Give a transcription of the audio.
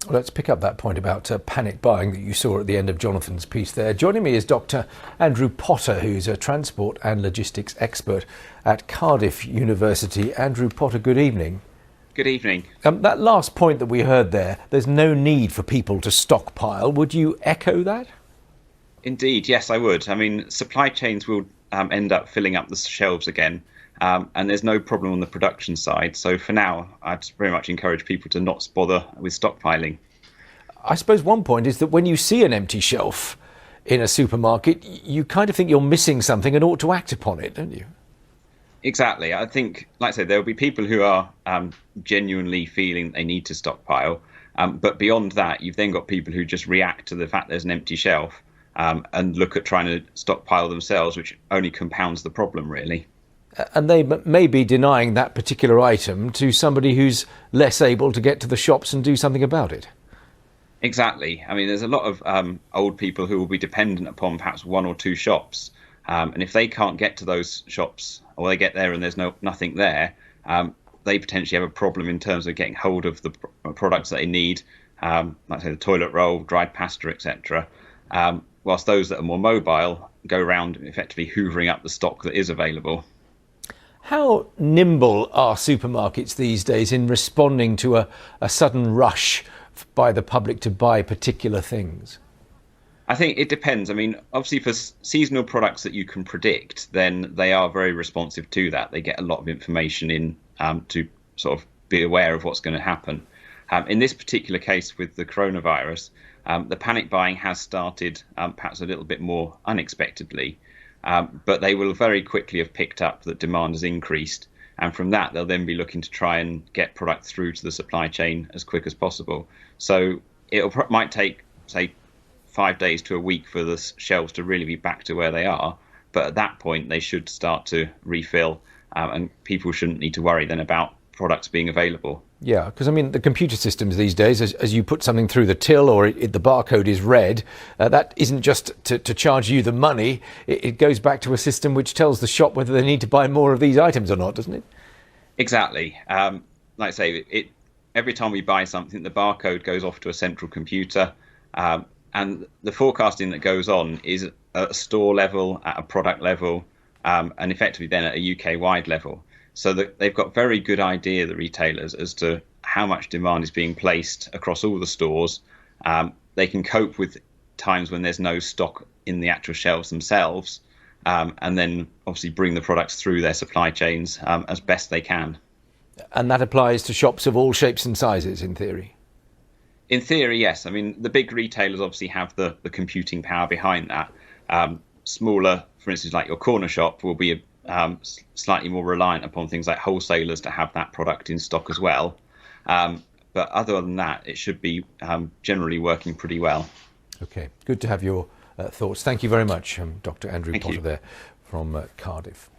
Let's pick up that point about panic buying that you saw at the end of Jonathan's piece there. Joining me is Dr. Andrew Potter, who's a transport and logistics expert at Cardiff University. Andrew Potter, good evening. Good evening. That last point that we heard there's no need for people to stockpile. Would you echo that? Indeed, yes, I would. I mean, supply chains will end up filling up the shelves again, and there's no problem on the production side. So for now, I'd very much encourage people to not bother with stockpiling. I suppose one point is that when you see an empty shelf in a supermarket, you kind of think you're missing something and ought to act upon it, don't you? Exactly. I think, like I said, there will be people who are genuinely feeling they need to stockpile. But beyond that, you've then got people who just react to the fact there's an empty shelf and look at trying to stockpile themselves, which only compounds the problem, really. And they may be denying that particular item to somebody who's less able to get to the shops and do something about it. Exactly. I mean, there's a lot of old people who will be dependent upon perhaps one or two shops. And if they can't get to those shops, or they get there and there's nothing there, they potentially have a problem in terms of getting hold of the products that they need, like say the toilet roll, dried pasta, etc. Whilst those that are more mobile go around effectively hoovering up the stock that is available. How nimble are supermarkets these days in responding to a sudden rush by the public to buy particular things? I think it depends. I mean, obviously for seasonal products that you can predict, then they are very responsive to that. They get a lot of information in to sort of be aware of what's going to happen. In this particular case with the coronavirus, the panic buying has started perhaps a little bit more unexpectedly, but they will very quickly have picked up that demand has increased. And from that, they'll then be looking to try and get product through to the supply chain as quick as possible. So it might take, say, 5 days to a week for the shelves to really be back to where they are. But at that point, they should start to refill and people shouldn't need to worry then about products being available. Yeah, because I mean, the computer systems these days, as you put something through the till or the barcode is read, that isn't just to charge you the money. It goes back to a system which tells the shop whether they need to buy more of these items or not, doesn't it? Exactly. Like I say, every time we buy something, the barcode goes off to a central computer. And the forecasting that goes on is at a store level, at a product level, and effectively then at a UK-wide level. So that they've got very good idea, the retailers, as to how much demand is being placed across all the stores. They can cope with times when there's no stock in the actual shelves themselves, and then obviously bring the products through their supply chains as best they can. And that applies to shops of all shapes and sizes, in theory? In theory, yes. I mean, the big retailers obviously have the computing power behind that. Smaller, for instance, like your corner shop, will be slightly more reliant upon things like wholesalers to have that product in stock as well. But other than that, it should be generally working pretty well. OK, good to have your thoughts. Thank you very much, Dr. Andrew Potter there from Cardiff.